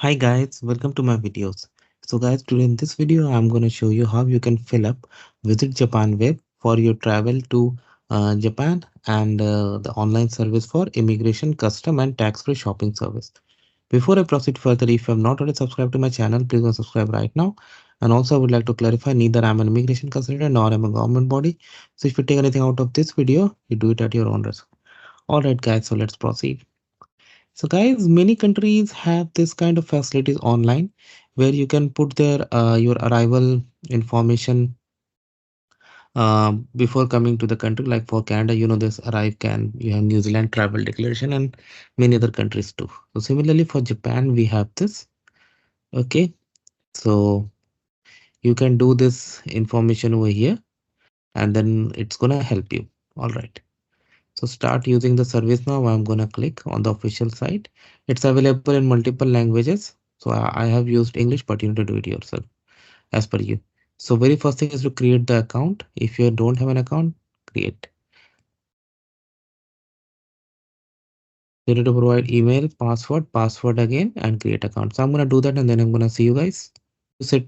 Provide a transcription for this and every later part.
Hi guys, welcome to my videos. So guys, today in this video, I'm going to show you how you can fill up Visit Japan web for your travel to Japan and the online service for immigration, custom and tax-free shopping service. Before I proceed further, if you have not already subscribed to my channel, please go subscribe right now. And also I would like to clarify, neither I'm an immigration consultant nor I'm a government body. So if you take anything out of this video, you do it at your own risk. Alright guys, so let's proceed. So guys, many countries have this kind of facilities online where you can put their your arrival information before coming to the country. Like for Canada, this arrive can you have New Zealand travel declaration and many other countries too. So similarly for Japan, we have this. Okay, so you can do this information over here, and then it's gonna help you. All right. So start using the service now. I'm gonna click on the official site. It's available in multiple languages. So I have used English, but you need to do it yourself as per you. So very first thing is to create the account. If you don't have an account, create. You need to provide email, password again, and create account. So I'm gonna do that, and then I'm gonna see you guys. So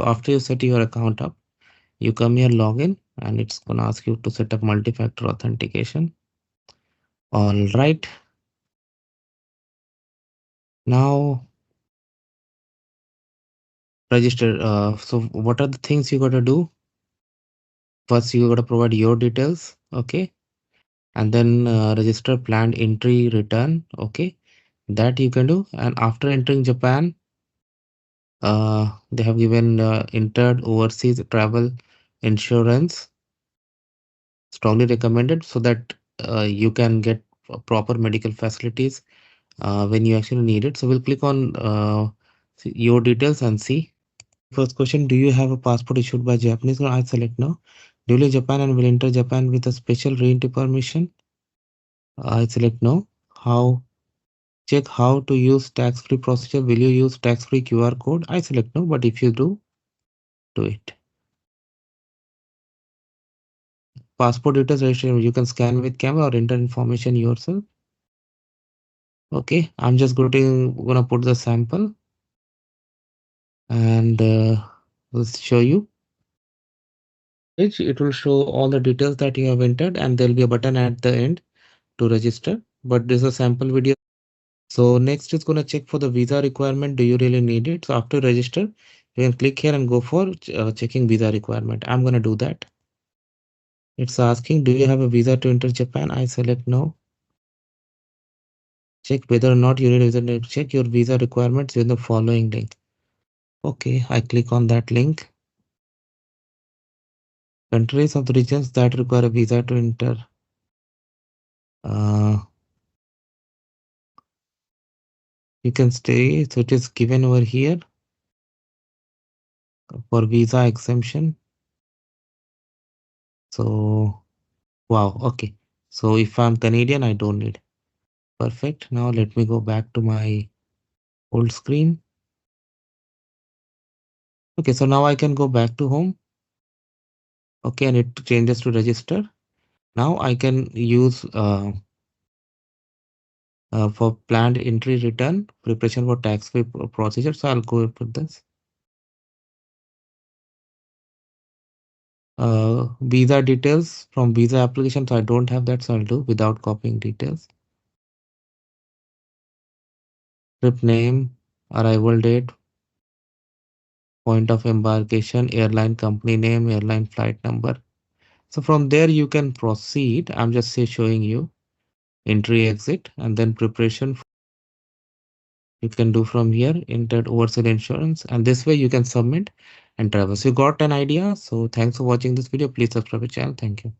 after you set your account up, you come here, login, and it's gonna ask you to set up multi-factor authentication. All right. Now register. So what are the things you gotta do? First, you gotta provide your details, okay, and then register planned entry return, okay. That you can do, and after entering Japan, they have given entered overseas travel insurance. Strongly recommended so that you can get proper medical facilities when you actually need it. So we'll click on your details and see. First question, do you have a passport issued by Japanese? I select no. Do you live in Japan and will enter Japan with a special re-entry permission? I select no. How? Check how to use tax-free procedure. Will you use tax-free QR code? I select no, but if you do it. Passport details registration, you can scan with camera or enter information yourself. Okay, I'm just gonna put the sample and we'll show you. It will show all the details that you have entered, and there'll be a button at the end to register. But this is a sample video. So next is gonna check for the visa requirement. Do you really need it? So after register, you can click here and go for checking visa requirement. I'm gonna do that. It's asking, do you have a visa to enter Japan? I select no. Check whether or not you need a visa. Check your visa requirements in the following link. Okay, I click on that link. Countries of the regions that require a visa to enter. Uh, you can stay. So it is given over here for visa exemption. So wow, okay. So if I'm Canadian, I don't need. Perfect. Now let me go back to my old screen. Okay, so now I can go back to home. Okay, and it changes to register. Now I can use for planned entry return preparation for tax-free procedure. So I'll go for this. Visa details from visa application. So I don't have that, so I'll do without copying details. Trip name, arrival date, point of embarkation, airline company name, airline flight number. So from there you can proceed. I'm just showing you entry, exit, and then preparation. You can do from here, entered overseas insurance, and this way you can submit and travel. So you got an idea. So thanks for watching this video. Please subscribe to the channel. Thank you.